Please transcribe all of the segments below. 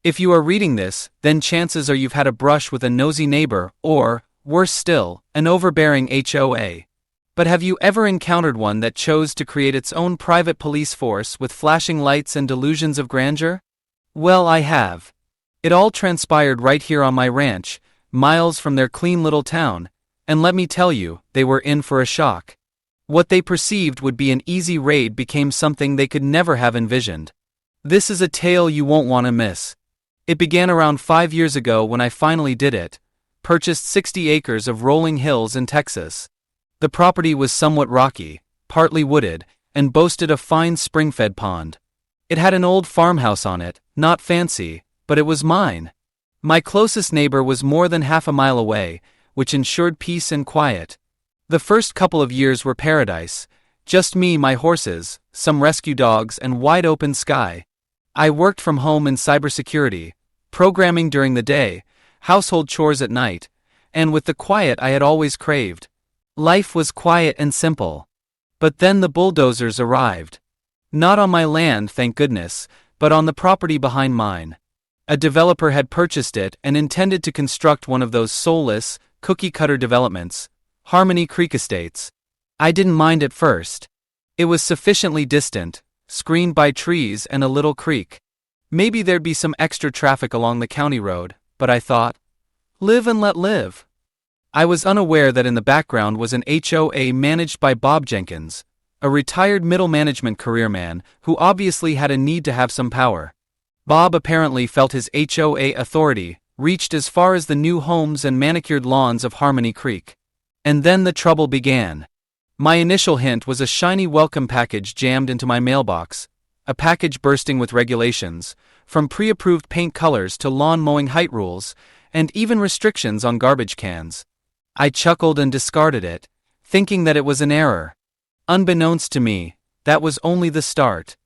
If you are reading this, then chances are you've had a brush with a nosy neighbor or, worse still, an overbearing HOA. But have you ever encountered one that chose to create its own private police force with flashing lights and delusions of grandeur? Well, I have. It all transpired right here on my ranch, miles from their clean little town, and let me tell you, they were in for a shock. What they perceived would be an easy raid became something they could never have envisioned. This is a tale you won't want to miss. It began around 5 years ago when I finally did it, purchased 60 acres of rolling hills in Texas. The property was somewhat rocky, partly wooded, and boasted a fine spring-fed pond. It had an old farmhouse on it, not fancy, but it was mine. My closest neighbor was more than half a mile away, which ensured peace and quiet. The first couple of years were paradise, just me, my horses, some rescue dogs, and wide open sky. I worked from home in cybersecurity, programming during the day, household chores at night, and with the quiet I had always craved. Life was quiet and simple. But then the bulldozers arrived. Not on my land, thank goodness, but on the property behind mine. A developer had purchased it and intended to construct one of those soulless, cookie-cutter developments, Harmony Creek Estates. I didn't mind at first. It was sufficiently distant, screened by trees and a little creek. Maybe there'd be some extra traffic along the county road, but I thought, live and let live. I was unaware that in the background was an HOA managed by Bob Jenkins, a retired middle management careerman who obviously had a need to have some power. Bob apparently felt his HOA authority reached as far as the new homes and manicured lawns of Harmony Creek. And then the trouble began. My initial hint was a shiny welcome package jammed into my mailbox, a package bursting with regulations, from pre-approved paint colors to lawn mowing height rules, and even restrictions on garbage cans. I chuckled and discarded it, thinking that it was an error. Unbeknownst to me, that was only the start.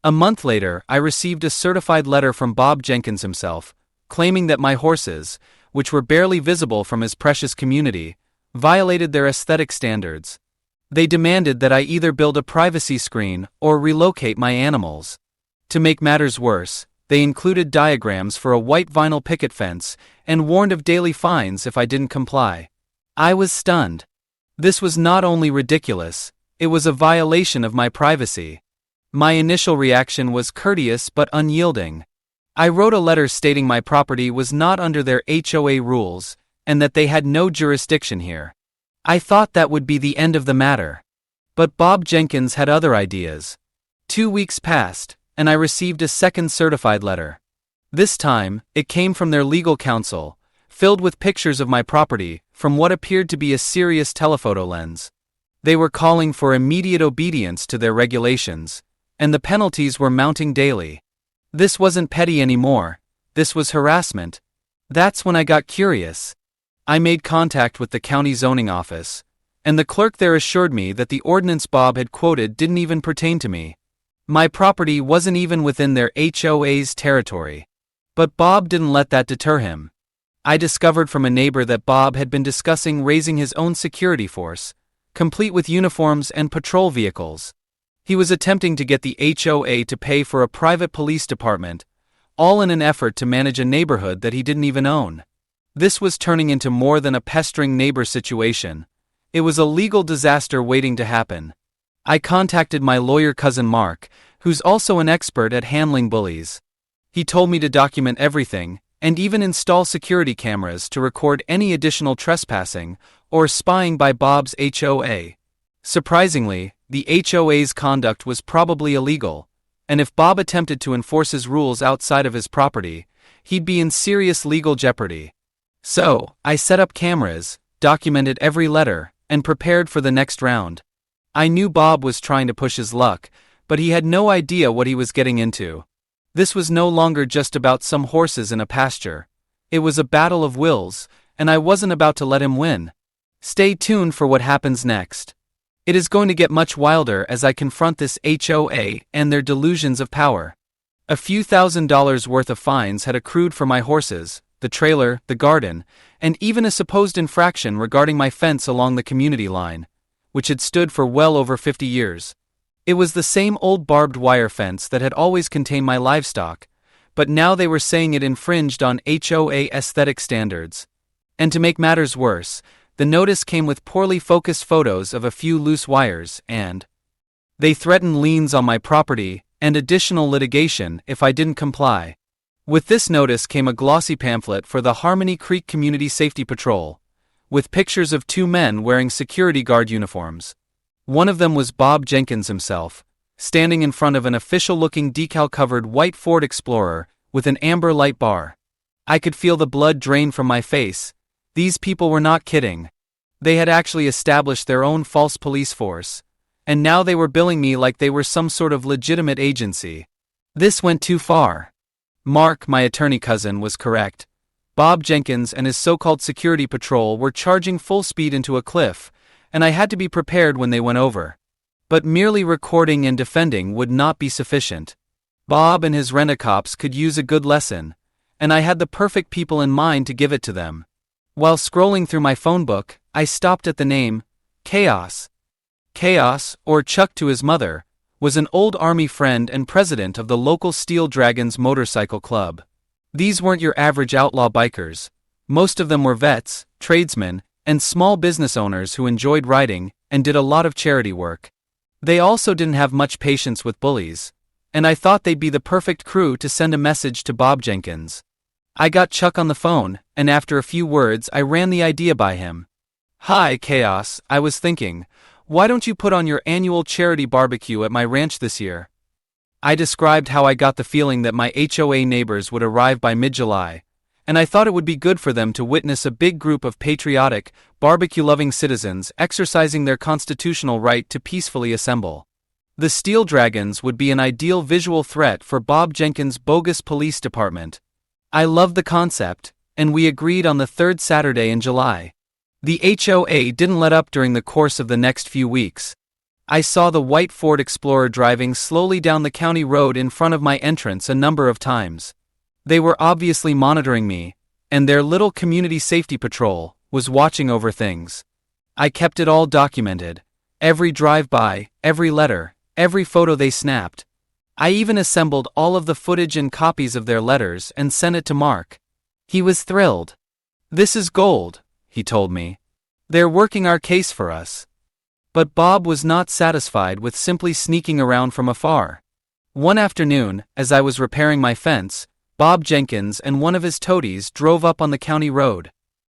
A month later, I received a certified letter from Bob Jenkins himself, claiming that my horses, which were barely visible from his precious community, violated their aesthetic standards. They demanded that I either build a privacy screen or relocate my animals. To make matters worse, they included diagrams for a white vinyl picket fence and warned of daily fines if I didn't comply. I was stunned. This was not only ridiculous, it was a violation of my privacy. My initial reaction was courteous but unyielding. I wrote a letter stating my property was not under their HOA rules, and that they had no jurisdiction here. I thought that would be the end of the matter. But Bob Jenkins had other ideas. 2 weeks passed, and I received a second certified letter. This time, it came from their legal counsel, filled with pictures of my property from what appeared to be a serious telephoto lens. They were calling for immediate obedience to their regulations, and the penalties were mounting daily. This wasn't petty anymore, this was harassment. That's when I got curious. I made contact with the county zoning office, and the clerk there assured me that the ordinance Bob had quoted didn't even pertain to me. My property wasn't even within their HOA's territory. But Bob didn't let that deter him. I discovered from a neighbor that Bob had been discussing raising his own security force, complete with uniforms and patrol vehicles. He was attempting to get the HOA to pay for a private police department, all in an effort to manage a neighborhood that he didn't even own. This was turning into more than a pestering neighbor situation. It was a legal disaster waiting to happen. I contacted my lawyer cousin Mark, who's also an expert at handling bullies. He told me to document everything, and even install security cameras to record any additional trespassing or spying by Bob's HOA. Surprisingly, the HOA's conduct was probably illegal, and if Bob attempted to enforce his rules outside of his property, he'd be in serious legal jeopardy. So, I set up cameras, documented every letter, and prepared for the next round. I knew Bob was trying to push his luck, but he had no idea what he was getting into. This was no longer just about some horses in a pasture. It was a battle of wills, and I wasn't about to let him win. Stay tuned for what happens next. It is going to get much wilder as I confront this HOA and their delusions of power. A few $1,000s worth of fines had accrued for my horses, the trailer, the garden, and even a supposed infraction regarding my fence along the community line, which had stood for well over 50 years. It was the same old barbed wire fence that had always contained my livestock, but now they were saying it infringed on HOA aesthetic standards. And to make matters worse, the notice came with poorly focused photos of a few loose wires, and they threatened liens on my property and additional litigation if I didn't comply. With this notice came a glossy pamphlet for the Harmony Creek Community Safety Patrol, with pictures of two men wearing security guard uniforms. One of them was Bob Jenkins himself, standing in front of an official-looking decal-covered white Ford Explorer with an amber light bar. I could feel the blood drain from my face. These people were not kidding. They had actually established their own false police force, and now they were billing me like they were some sort of legitimate agency. This went too far. Mark, my attorney cousin, was correct. Bob Jenkins and his so-called security patrol were charging full speed into a cliff, and I had to be prepared when they went over. But merely recording and defending would not be sufficient. Bob and his rent-a-cops could use a good lesson, and I had the perfect people in mind to give it to them. While scrolling through my phone book, I stopped at the name Chaos. Chaos, or Chuck to his mother, was an old Army friend and president of the local Steel Dragons motorcycle club. These weren't your average outlaw bikers. Most of them were vets, tradesmen, and small business owners who enjoyed riding and did a lot of charity work. They also didn't have much patience with bullies, and I thought they'd be the perfect crew to send a message to Bob Jenkins. I got Chuck on the phone, and after a few words I ran the idea by him. "Hi, Chaos, I was thinking, why don't you put on your annual charity barbecue at my ranch this year?" I described how I got the feeling that my HOA neighbors would arrive by mid-July, and I thought it would be good for them to witness a big group of patriotic, barbecue-loving citizens exercising their constitutional right to peacefully assemble. The Steel Dragons would be an ideal visual threat for Bob Jenkins' bogus police department. I loved the concept, and we agreed on the third Saturday in July. The HOA didn't let up during the course of the next few weeks. I saw the white Ford Explorer driving slowly down the county road in front of my entrance a number of times. They were obviously monitoring me, and their little community safety patrol was watching over things. I kept it all documented. Every drive-by, every letter, every photo they snapped. I even assembled all of the footage and copies of their letters and sent it to Mark. He was thrilled. "This is gold," he told me. "They're working our case for us." But Bob was not satisfied with simply sneaking around from afar. One afternoon, as I was repairing my fence, Bob Jenkins and one of his toadies drove up on the county road.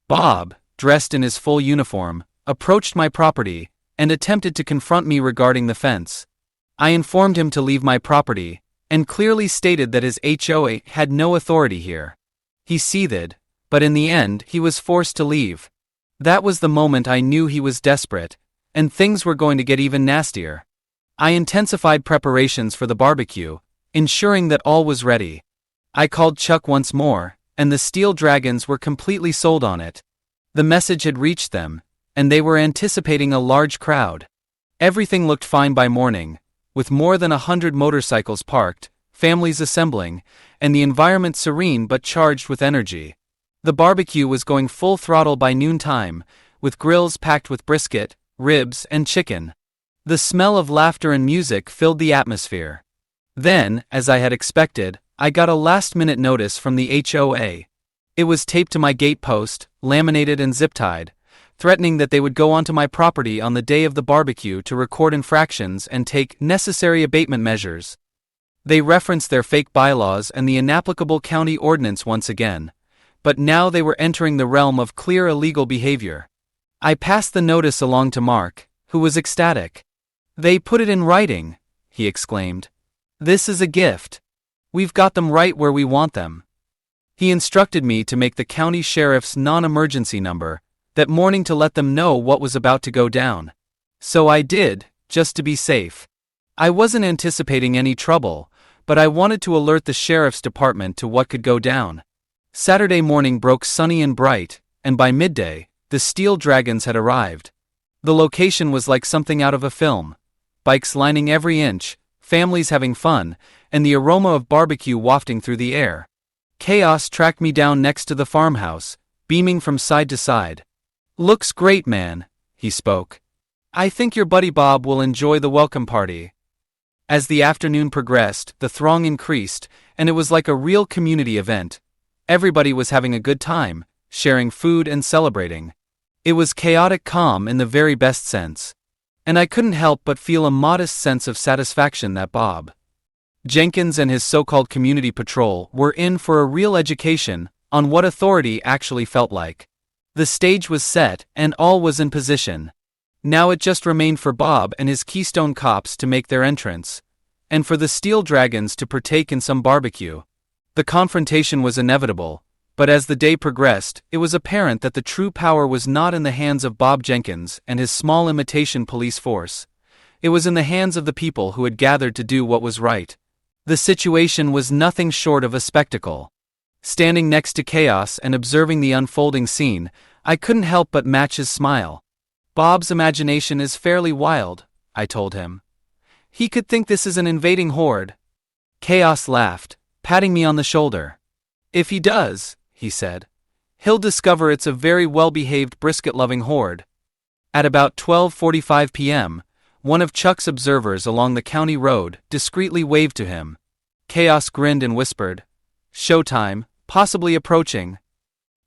Bob, dressed in his full uniform, approached my property and attempted to confront me regarding the fence. I informed him to leave my property, and clearly stated that his HOA had no authority here. He seethed, but in the end he was forced to leave. That was the moment I knew he was desperate, and things were going to get even nastier. I intensified preparations for the barbecue, ensuring that all was ready. I called Chuck once more, and the Steel Dragons were completely sold on it. The message had reached them, and they were anticipating a large crowd. Everything looked fine by morning, with more than 100 motorcycles parked, families assembling, and the environment serene but charged with energy. The barbecue was going full throttle by noontime, with grills packed with brisket, ribs, and chicken. The smell of laughter and music filled the atmosphere. Then, as I had expected, I got a last-minute notice from the HOA. It was taped to my gate post, laminated and zip-tied, threatening that they would go onto my property on the day of the barbecue to record infractions and take necessary abatement measures. They referenced their fake bylaws and the inapplicable county ordinance once again, but now they were entering the realm of clear illegal behavior. I passed the notice along to Mark, who was ecstatic. "They put it in writing," he exclaimed. "This is a gift. We've got them right where we want them." He instructed me to make the county sheriff's non-emergency number that morning to let them know what was about to go down. So I did, just to be safe. I wasn't anticipating any trouble, but I wanted to alert the sheriff's department to what could go down. Saturday morning broke sunny and bright, and by midday, the Steel Dragons had arrived. The location was like something out of a film. Bikes lining every inch, families having fun, and the aroma of barbecue wafting through the air. Chaos tracked me down next to the farmhouse, beaming from side to side. "Looks great, man," he spoke. "I think your buddy Bob will enjoy the welcome party." As the afternoon progressed, the throng increased, and it was like a real community event. Everybody was having a good time, sharing food and celebrating. It was chaotic calm in the very best sense. And I couldn't help but feel a modest sense of satisfaction that Bob Jenkins and his so-called community patrol were in for a real education on what authority actually felt like. The stage was set and all was in position. Now it just remained for Bob and his Keystone Cops to make their entrance, and for the Steel Dragons to partake in some barbecue. The confrontation was inevitable, but as the day progressed, it was apparent that the true power was not in the hands of Bob Jenkins and his small imitation police force. It was in the hands of the people who had gathered to do what was right. The situation was nothing short of a spectacle. Standing next to chaos and observing the unfolding scene, I couldn't help but match his smile. Bob's imagination is fairly wild, I told him. He could think this is an invading horde. Chaos laughed, patting me on the shoulder. If he does, he said, he'll discover it's a very well-behaved brisket-loving horde. At about 12:45 p.m., one of Chuck's observers along the county road discreetly waved to him. Chaos grinned and whispered, "Showtime, possibly approaching."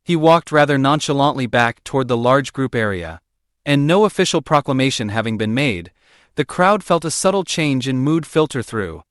He walked rather nonchalantly back toward the large group area, and no official proclamation having been made, the crowd felt a subtle change in mood filter through.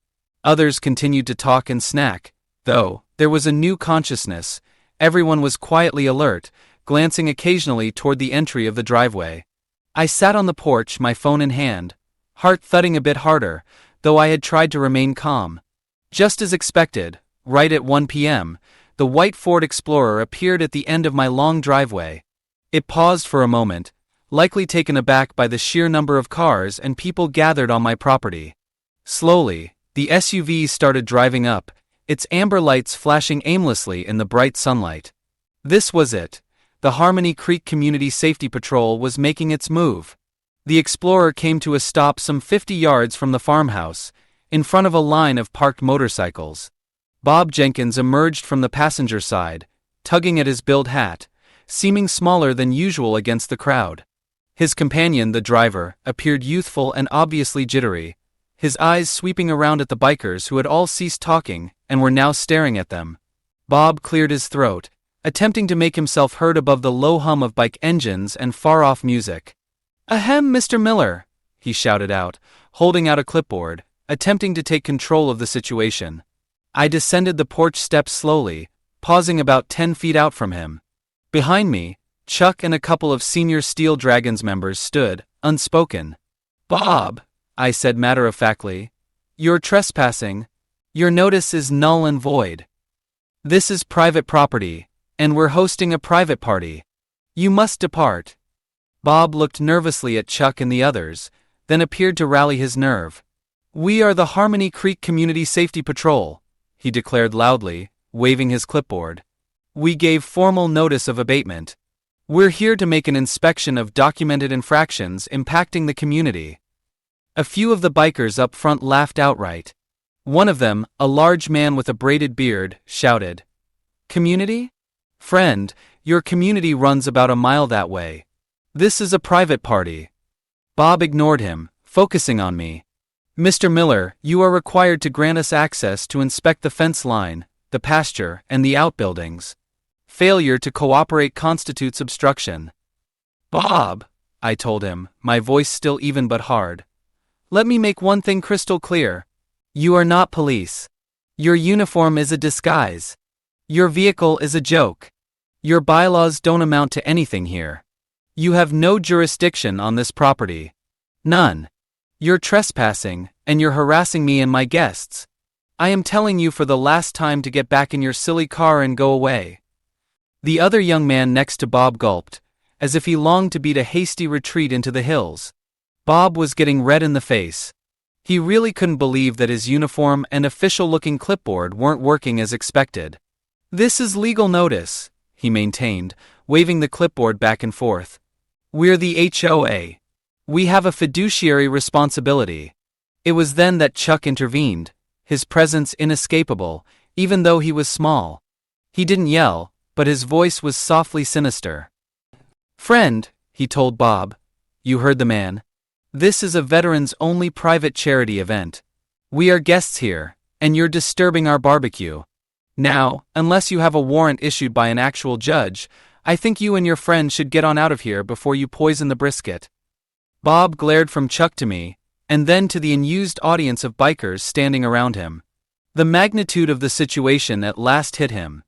Others continued to talk and snack, though there was a new consciousness. Everyone was quietly alert, glancing occasionally toward the entry of the driveway. I sat on the porch, my phone in hand, heart thudding a bit harder, though I had tried to remain calm. Just as expected, right at 1 p.m., the white Ford Explorer appeared at the end of my long driveway. It paused for a moment, likely taken aback by the sheer number of cars and people gathered on my property. Slowly, the SUV started driving up, its amber lights flashing aimlessly in the bright sunlight. This was it. The Harmony Creek Community Safety Patrol was making its move. The Explorer came to a stop some 50 yards from the farmhouse, in front of a line of parked motorcycles. Bob Jenkins emerged from the passenger side, tugging at his billed hat, seeming smaller than usual against the crowd. His companion, the driver, appeared youthful and obviously jittery, his eyes sweeping around at the bikers who had all ceased talking and were now staring at them. Bob cleared his throat, attempting to make himself heard above the low hum of bike engines and far-off music. "Ahem, Mr. Miller," he shouted out, holding out a clipboard, attempting to take control of the situation. I descended the porch steps slowly, pausing about 10 feet out from him. Behind me, Chuck and a couple of senior Steel Dragons members stood, unspoken. "Bob," I said matter-of-factly, "you're trespassing. Your notice is null and void. This is private property, and we're hosting a private party. You must depart." Bob looked nervously at Chuck and the others, then appeared to rally his nerve. "We are the Harmony Creek Community Safety Patrol," he declared loudly, waving his clipboard. "We gave formal notice of abatement. We're here to make an inspection of documented infractions impacting the community." A few of the bikers up front laughed outright. One of them, a large man with a braided beard, shouted, "Community? Friend, your community runs about a mile that way. This is a private party." Bob ignored him, focusing on me. "Mr. Miller, you are required to grant us access to inspect the fence line, the pasture, and the outbuildings. Failure to cooperate constitutes obstruction." "Bob," I told him, my voice still even but hard, "let me make one thing crystal clear. You are not police. Your uniform is a disguise. Your vehicle is a joke. Your bylaws don't amount to anything here. You have no jurisdiction on this property. None. You're trespassing, and you're harassing me and my guests. I am telling you for the last time to get back in your silly car and go away." The other young man next to Bob gulped, as if he longed to beat a hasty retreat into the hills. Bob was getting red in the face. He really couldn't believe that his uniform and official-looking clipboard weren't working as expected. "This is legal notice," he maintained, waving the clipboard back and forth. "We're the HOA. We have a fiduciary responsibility." It was then that Chuck intervened, his presence inescapable, even though he was small. He didn't yell, but his voice was softly sinister. "Friend," he told Bob, "you heard the man. This is a veterans-only private charity event. We are guests here, and you're disturbing our barbecue. Now, unless you have a warrant issued by an actual judge, I think you and your friend should get on out of here before you poison the brisket." Bob glared from Chuck to me, and then to the unused audience of bikers standing around him. The magnitude of the situation at last hit him.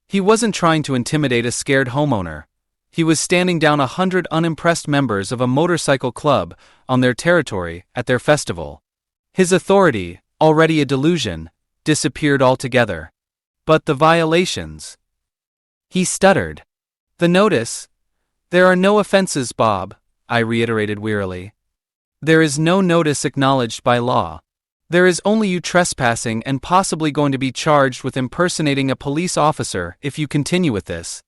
He wasn't trying to intimidate a scared homeowner. He was standing down 100 unimpressed members of a motorcycle club on their territory at their festival. His authority, already a delusion, disappeared altogether. But the violations? He stuttered. "The notice? There are no offenses, Bob," I reiterated wearily. "There is no notice acknowledged by law. There is only you trespassing and possibly going to be charged with impersonating a police officer if you continue with this."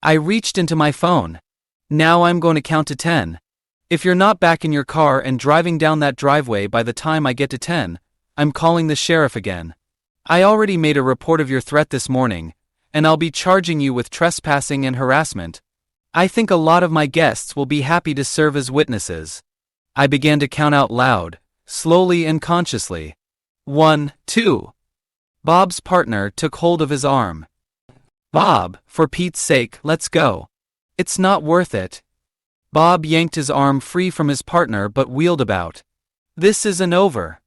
I reached into my phone. "Now I'm going to count to 10. If you're not back in your car and driving down that driveway by the time I get to 10, I'm calling the sheriff again. I already made a report of your threat this morning, and I'll be charging you with trespassing and harassment. I think a lot of my guests will be happy to serve as witnesses." I began to count out loud, slowly and consciously. 1, 2. Bob's partner took hold of his arm. "Bob, for Pete's sake, let's go. It's not worth it." Bob yanked his arm free from his partner but wheeled about. "This isn't over."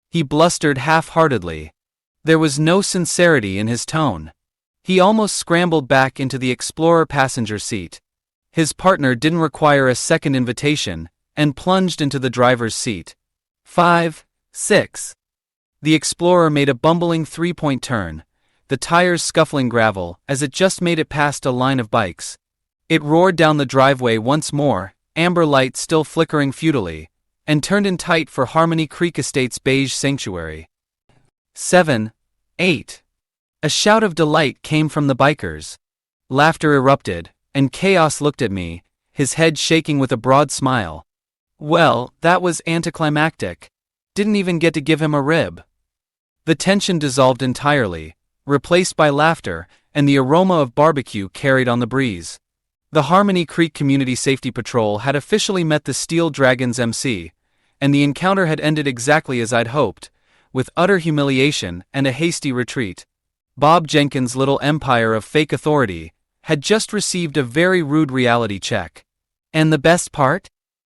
He blustered half-heartedly. There was no sincerity in his tone. He almost scrambled back into the Explorer passenger seat. His partner didn't require a second invitation, and plunged into the driver's seat. 5, 6. The Explorer made a bumbling three-point turn, the tires scuffling gravel as it just made it past a line of bikes. It roared down the driveway once more, amber light still flickering futilely, and turned in tight for Harmony Creek Estate's beige sanctuary. 7, 8. A shout of delight came from the bikers. Laughter erupted, and Chaos looked at me, his head shaking with a broad smile. Well, that was anticlimactic. Didn't even get to give him a rib. The tension dissolved entirely, replaced by laughter and the aroma of barbecue carried on the breeze. The Harmony Creek Community Safety Patrol had officially met the Steel Dragon's MC, and the encounter had ended exactly as I'd hoped, with utter humiliation and a hasty retreat. Bob Jenkins' little empire of fake authority had just received a very rude reality check. And the best part?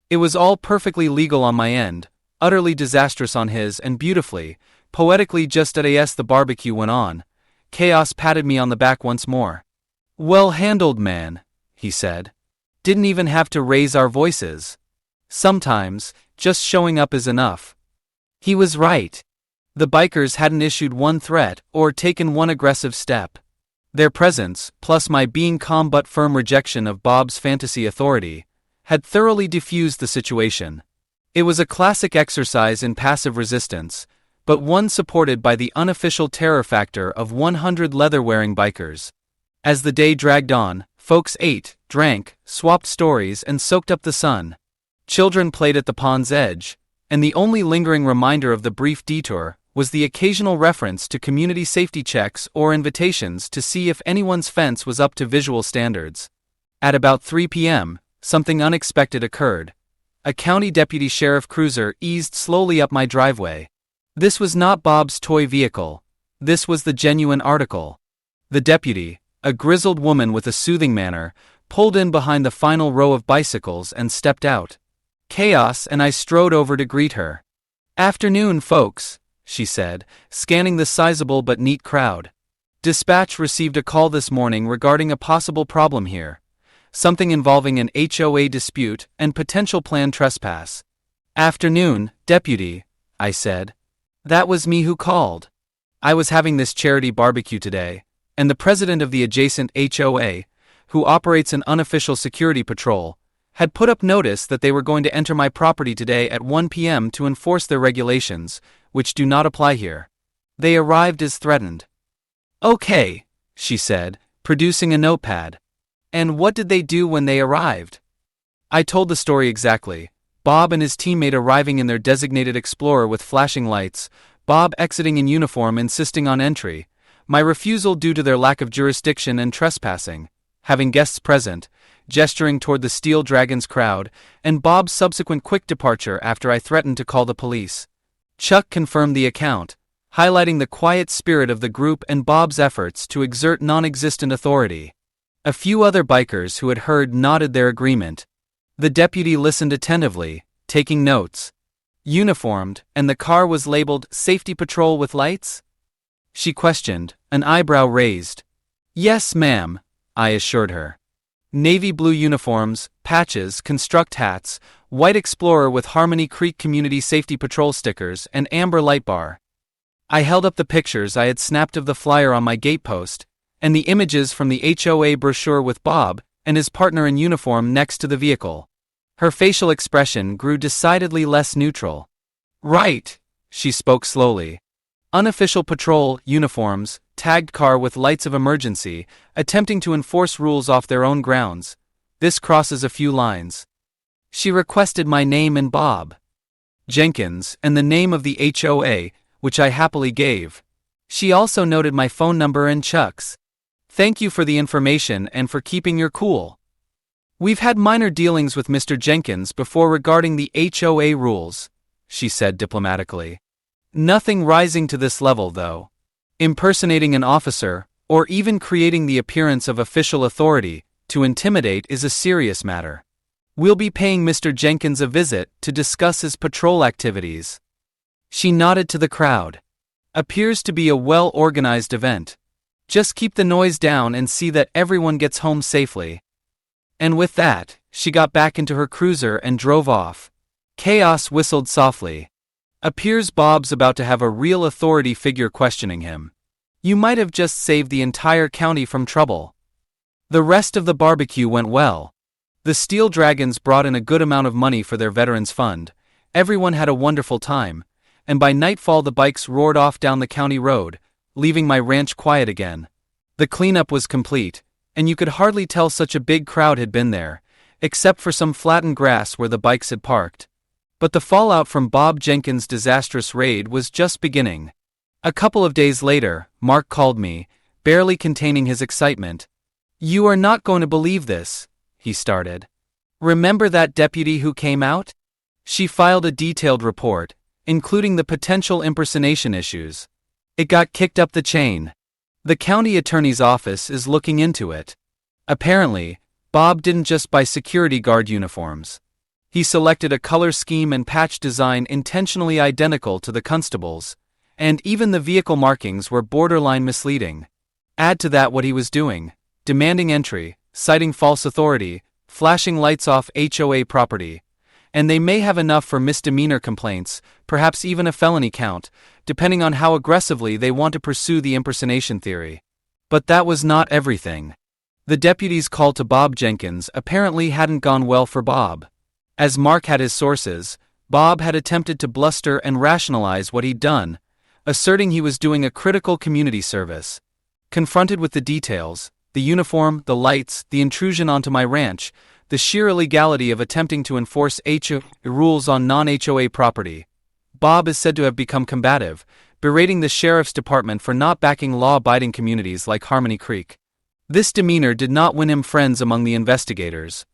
It was all perfectly legal on my end, utterly disastrous on his, and beautifully, poetically just as the barbecue went on. Chaos patted me on the back once more. "Well handled, man," he said. "Didn't even have to raise our voices. Sometimes, just showing up is enough." He was right. The bikers hadn't issued one threat or taken one aggressive step. Their presence, plus my being calm but firm rejection of Bob's fantasy authority, had thoroughly diffused the situation. It was a classic exercise in passive resistance, but one supported by the unofficial terror factor of 100 leather-wearing bikers. As the day dragged on, folks ate, drank, swapped stories, and soaked up the sun. Children played at the pond's edge, and the only lingering reminder of the brief detour was the occasional reference to community safety checks or invitations to see if anyone's fence was up to visual standards. At about 3 p.m., something unexpected occurred. A county deputy sheriff cruiser eased slowly up my driveway. This was not Bob's toy vehicle. This was the genuine article. The deputy, a grizzled woman with a soothing manner, pulled in behind the final row of bicycles and stepped out. Chaos and I strode over to greet her. "Afternoon, folks," she said, scanning the sizable but neat crowd. "Dispatch received a call this morning regarding a possible problem here. Something involving an HOA dispute and potential planned trespass." "Afternoon, deputy," I said. "That was me who called. I was having this charity barbecue today, and the president of the adjacent HOA, who operates an unofficial security patrol, had put up notice that they were going to enter my property today at 1 p.m. to enforce their regulations, which do not apply here. They arrived as threatened." "Okay," she said, producing a notepad. "And what did they do when they arrived?" I told the story exactly. Bob and his teammate arriving in their designated Explorer with flashing lights, Bob exiting in uniform insisting on entry, my refusal due to their lack of jurisdiction and trespassing, having guests present, gesturing toward the Steel Dragon's crowd, and Bob's subsequent quick departure after I threatened to call the police. Chuck confirmed the account, highlighting the quiet spirit of the group and Bob's efforts to exert non-existent authority. A few other bikers who had heard nodded their agreement. The deputy listened attentively, taking notes. Uniformed, and the car was labeled Safety Patrol with lights? She questioned, an eyebrow raised. Yes, ma'am, I assured her. Navy blue uniforms, patches, construct hats, white Explorer with Harmony Creek Community Safety Patrol stickers, and amber light bar. I held up the pictures I had snapped of the flyer on my gatepost, and the images from the HOA brochure with Bob and his partner in uniform next to the vehicle. Her facial expression grew decidedly less neutral. Right, she spoke slowly. Unofficial patrol, uniforms, tagged car with lights of emergency, attempting to enforce rules off their own grounds. This crosses a few lines. She requested my name and Bob Jenkins and the name of the HOA, which I happily gave. She also noted my phone number and Chuck's. Thank you for the information and for keeping your cool. We've had minor dealings with Mr. Jenkins before regarding the HOA rules, she said diplomatically. Nothing rising to this level, though. Impersonating an officer, or even creating the appearance of official authority, to intimidate is a serious matter. We'll be paying Mr. Jenkins a visit to discuss his patrol activities. She nodded to the crowd. Appears to be a well-organized event. Just keep the noise down and see that everyone gets home safely. And with that, she got back into her cruiser and drove off. Chaos whistled softly. Appears Bob's about to have a real authority figure questioning him. You might have just saved the entire county from trouble. The rest of the barbecue went well. The Steel Dragons brought in a good amount of money for their Veterans Fund. Everyone had a wonderful time, and by nightfall the bikes roared off down the county road, leaving my ranch quiet again. The cleanup was complete, and you could hardly tell such a big crowd had been there, except for some flattened grass where the bikes had parked. But the fallout from Bob Jenkins' disastrous raid was just beginning. A couple of days later, Mark called me, barely containing his excitement. You are not going to believe this, he started. Remember that deputy who came out? She filed a detailed report, including the potential impersonation issues. It got kicked up the chain. The county attorney's office is looking into it. Apparently, Bob didn't just buy security guard uniforms. He selected a color scheme and patch design intentionally identical to the constable's, and even the vehicle markings were borderline misleading. Add to that what he was doing, demanding entry, citing false authority, flashing lights off HOA property, and they may have enough for misdemeanor complaints, perhaps even a felony count, depending on how aggressively they want to pursue the impersonation theory. But that was not everything. The deputy's call to Bob Jenkins apparently hadn't gone well for Bob. As Mark had his sources, Bob had attempted to bluster and rationalize what he'd done, asserting he was doing a critical community service. Confronted with the details, the uniform, the lights, the intrusion onto my ranch, the sheer illegality of attempting to enforce HOA rules on non-HOA property, Bob is said to have become combative, berating the sheriff's department for not backing law-abiding communities like Harmony Creek. This demeanor did not win him friends among the investigators.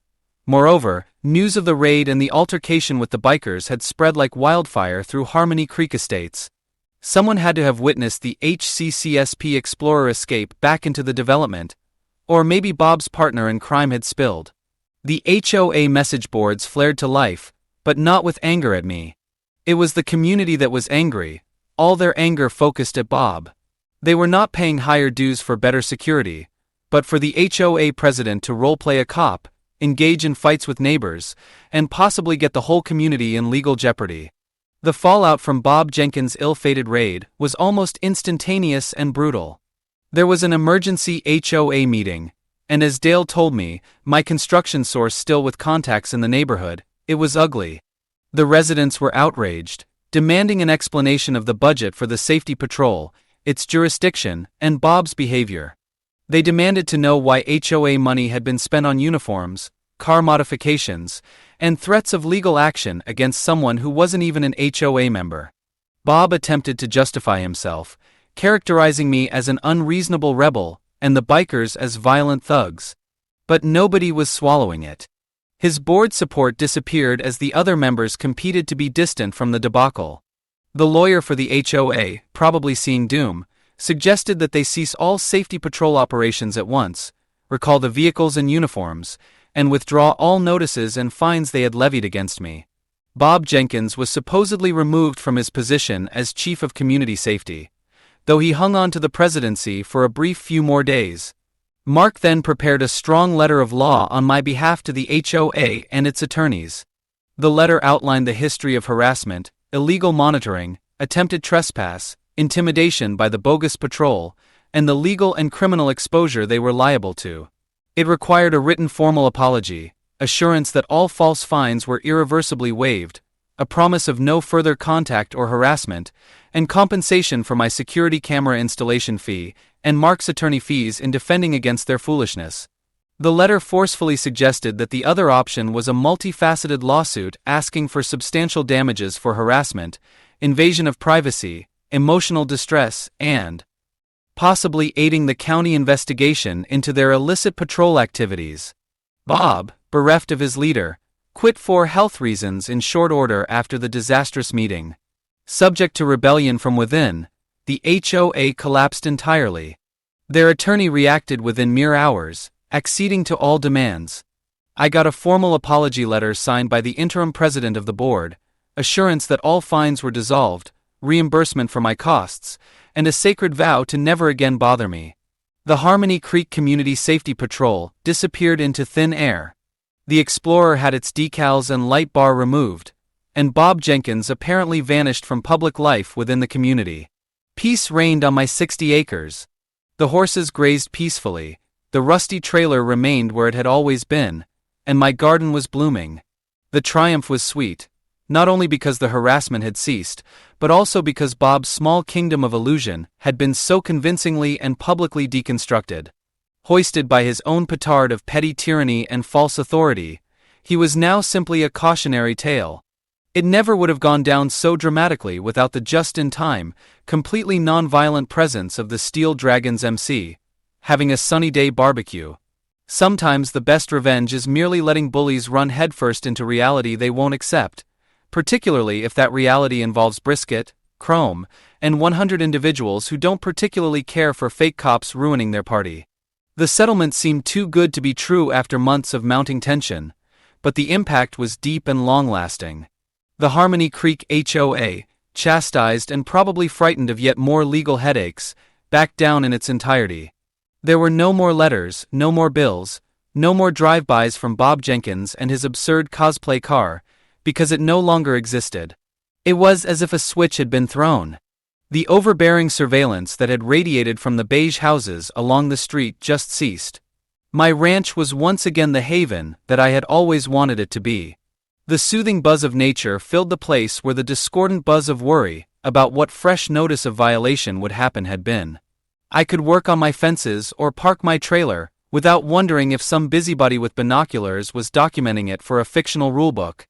Moreover, news of the raid and the altercation with the bikers had spread like wildfire through Harmony Creek estates. Someone had to have witnessed the HCCSP Explorer escape back into the development, or maybe Bob's partner in crime had spilled. The HOA message boards flared to life, but not with anger at me. It was the community that was angry, all their anger focused at Bob. They were not paying higher dues for better security, but for the HOA president to role-play a cop, engage in fights with neighbors, and possibly get the whole community in legal jeopardy. The fallout from Bob Jenkins' ill-fated raid was almost instantaneous and brutal. There was an emergency HOA meeting, and as Dale told me, my construction source still with contacts in the neighborhood, it was ugly. The residents were outraged, demanding an explanation of the budget for the safety patrol, its jurisdiction, and Bob's behavior. They demanded to know why HOA money had been spent on uniforms, car modifications, and threats of legal action against someone who wasn't even an HOA member. Bob attempted to justify himself, characterizing me as an unreasonable rebel and the bikers as violent thugs. But nobody was swallowing it. His board support disappeared as the other members competed to be distant from the debacle. The lawyer for the HOA, probably seeing doom, suggested that they cease all safety patrol operations at once, recall the vehicles and uniforms, and withdraw all notices and fines they had levied against me. Bob Jenkins was supposedly removed from his position as Chief of Community Safety, though he hung on to the presidency for a brief few more days. Mark then prepared a strong letter of law on my behalf to the HOA and its attorneys. The letter outlined the history of harassment, illegal monitoring, attempted trespass, intimidation by the bogus patrol, and the legal and criminal exposure they were liable to. It required a written formal apology, assurance that all false fines were irreversibly waived, a promise of no further contact or harassment, and compensation for my security camera installation fee and Mark's attorney fees in defending against their foolishness. The letter forcefully suggested that the other option was a multifaceted lawsuit asking for substantial damages for harassment, invasion of privacy, emotional distress, and possibly aiding the county investigation into their illicit patrol activities. Bob, bereft of his leader, quit for health reasons in short order after the disastrous meeting. Subject to rebellion from within, the HOA collapsed entirely. Their attorney reacted within mere hours, acceding to all demands. I got a formal apology letter signed by the interim president of the board, assurance that all fines were dissolved, reimbursement for my costs, and a sacred vow to never again bother me. The Harmony Creek Community Safety Patrol disappeared into thin air. The Explorer had its decals and light bar removed, and Bob Jenkins apparently vanished from public life within the community. Peace reigned on my 60 acres. The horses grazed peacefully, the rusty trailer remained where it had always been, and my garden was blooming. The triumph was sweet, not only because the harassment had ceased, but also because Bob's small kingdom of illusion had been so convincingly and publicly deconstructed. Hoisted by his own petard of petty tyranny and false authority, he was now simply a cautionary tale. It never would have gone down so dramatically without the just-in-time, completely non-violent presence of the Steel Dragon's MC, having a sunny day barbecue. Sometimes the best revenge is merely letting bullies run headfirst into reality they won't accept, particularly if that reality involves brisket, chrome, and 100 individuals who don't particularly care for fake cops ruining their party. The settlement seemed too good to be true after months of mounting tension, but the impact was deep and long-lasting. The Harmony Creek HOA, chastised and probably frightened of yet more legal headaches, backed down in its entirety. There were no more letters, no more bills, no more drive-bys from Bob Jenkins and his absurd cosplay car, because it no longer existed. It was as if a switch had been thrown. The overbearing surveillance that had radiated from the beige houses along the street just ceased. My ranch was once again the haven that I had always wanted it to be. The soothing buzz of nature filled the place where the discordant buzz of worry about what fresh notice of violation would happen had been. I could work on my fences or park my trailer without wondering if some busybody with binoculars was documenting it for a fictional rulebook.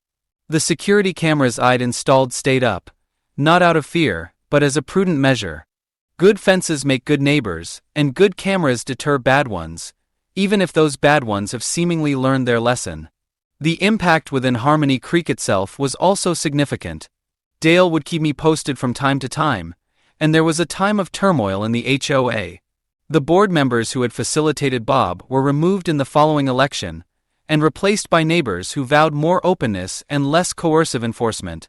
The security cameras I'd installed stayed up, not out of fear, but as a prudent measure. Good fences make good neighbors, and good cameras deter bad ones, even if those bad ones have seemingly learned their lesson. The impact within Harmony Creek itself was also significant. Dale would keep me posted from time to time, and there was a time of turmoil in the HOA. The board members who had facilitated Bob were removed in the following election, and replaced by neighbors who vowed more openness and less coercive enforcement.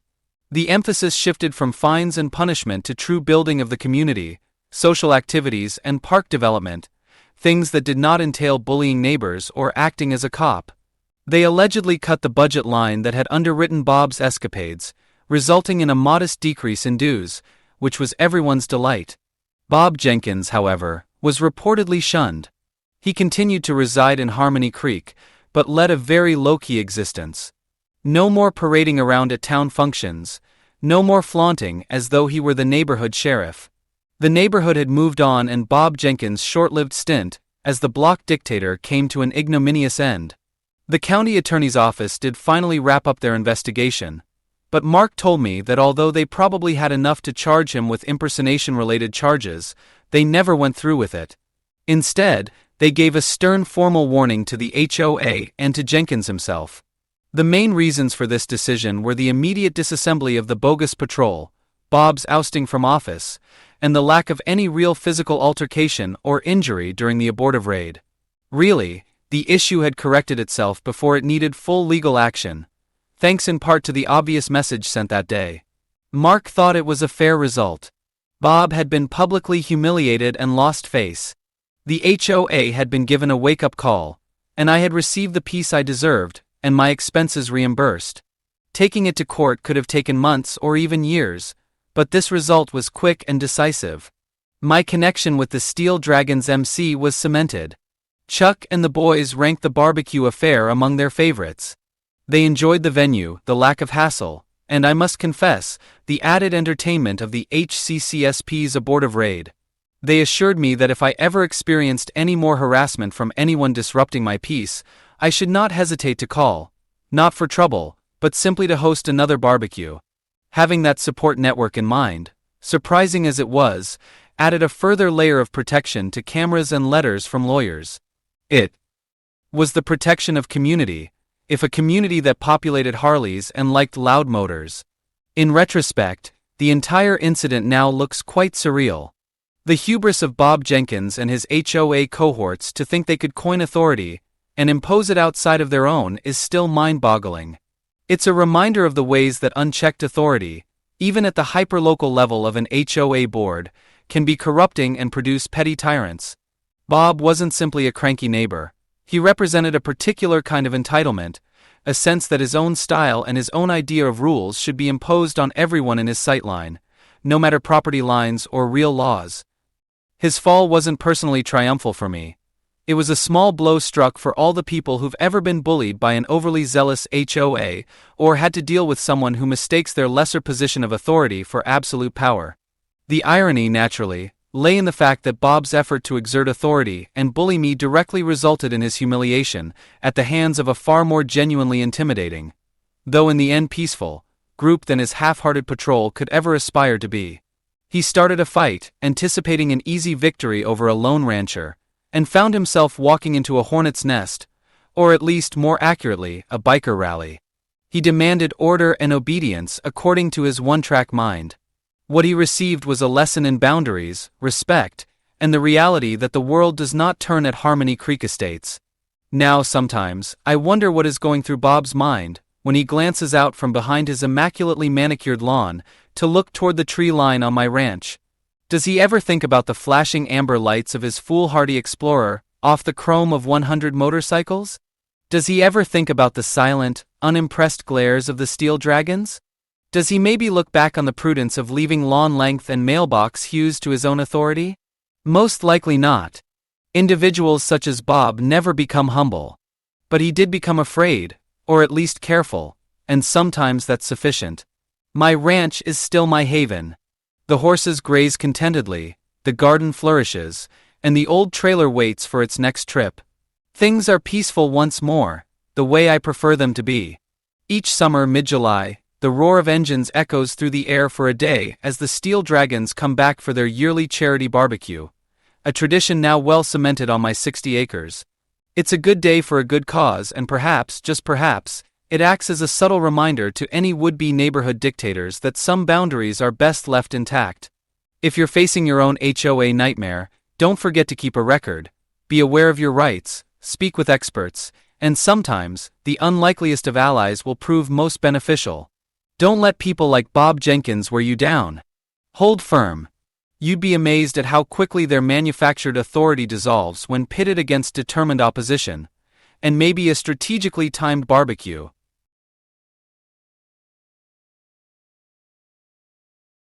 The emphasis shifted from fines and punishment to true building of the community, social activities, and park development, things that did not entail bullying neighbors or acting as a cop. They allegedly cut the budget line that had underwritten Bob's escapades, resulting in a modest decrease in dues, which was everyone's delight. Bob Jenkins, however, was reportedly shunned. He continued to reside in Harmony Creek, but led a very low-key existence. No more parading around at town functions, no more flaunting as though he were the neighborhood sheriff. The neighborhood had moved on, and Bob Jenkins' short-lived stint as the block dictator came to an ignominious end. The county attorney's office did finally wrap up their investigation, but Mark told me that although they probably had enough to charge him with impersonation-related charges, they never went through with it. Instead, they gave a stern formal warning to the HOA and to Jenkins himself. The main reasons for this decision were the immediate disassembly of the bogus patrol, Bob's ousting from office, and the lack of any real physical altercation or injury during the abortive raid. Really, the issue had corrected itself before it needed full legal action, thanks in part to the obvious message sent that day. Mark thought it was a fair result. Bob had been publicly humiliated and lost face. The HOA had been given a wake-up call, and I had received the peace I deserved, and my expenses reimbursed. Taking it to court could have taken months or even years, but this result was quick and decisive. My connection with the Steel Dragons MC was cemented. Chuck and the boys ranked the barbecue affair among their favorites. They enjoyed the venue, the lack of hassle, and I must confess, the added entertainment of the HCCSP's abortive raid. They assured me that if I ever experienced any more harassment from anyone disrupting my peace, I should not hesitate to call, not for trouble, but simply to host another barbecue. Having that support network in mind, surprising as it was, added a further layer of protection to cameras and letters from lawyers. It was the protection of community, if a community that populated Harleys and liked loud motors. In retrospect, the entire incident now looks quite surreal. The hubris of Bob Jenkins and his HOA cohorts to think they could coin authority and impose it outside of their own is still mind-boggling. It's a reminder of the ways that unchecked authority, even at the hyperlocal level of an HOA board, can be corrupting and produce petty tyrants. Bob wasn't simply a cranky neighbor. He represented a particular kind of entitlement, a sense that his own style and his own idea of rules should be imposed on everyone in his sightline, no matter property lines or real laws. His fall wasn't personally triumphal for me. It was a small blow struck for all the people who've ever been bullied by an overly zealous HOA or had to deal with someone who mistakes their lesser position of authority for absolute power. The irony, naturally, lay in the fact that Bob's effort to exert authority and bully me directly resulted in his humiliation at the hands of a far more genuinely intimidating, though in the end peaceful, group than his half-hearted patrol could ever aspire to be. He started a fight, anticipating an easy victory over a lone rancher, and found himself walking into a hornet's nest, or at least more accurately, a biker rally. He demanded order and obedience according to his one-track mind. What he received was a lesson in boundaries, respect, and the reality that the world does not turn at Harmony Creek Estates. Now sometimes, I wonder what is going through Bob's mind when he glances out from behind his immaculately manicured lawn to look toward the tree line on my ranch. Does he ever think about the flashing amber lights of his foolhardy Explorer off the chrome of 100 motorcycles? Does he ever think about the silent, unimpressed glares of the Steel Dragons? Does he maybe look back on the prudence of leaving lawn length and mailbox hues to his own authority? Most likely not. Individuals such as Bob never become humble. But he did become afraid, or at least careful, and sometimes that's sufficient. My ranch is still my haven. The horses graze contentedly, the garden flourishes, and the old trailer waits for its next trip. Things are peaceful once more, the way I prefer them to be. Each summer mid-July, the roar of engines echoes through the air for a day as the Steel Dragons come back for their yearly charity barbecue, a tradition now well cemented on my 60 acres. It's a good day for a good cause, and perhaps, just perhaps, it acts as a subtle reminder to any would-be neighborhood dictators that some boundaries are best left intact. If you're facing your own HOA nightmare, don't forget to keep a record, be aware of your rights, speak with experts, and sometimes, the unlikeliest of allies will prove most beneficial. Don't let people like Bob Jenkins wear you down. Hold firm. You'd be amazed at how quickly their manufactured authority dissolves when pitted against determined opposition, and maybe a strategically timed barbecue.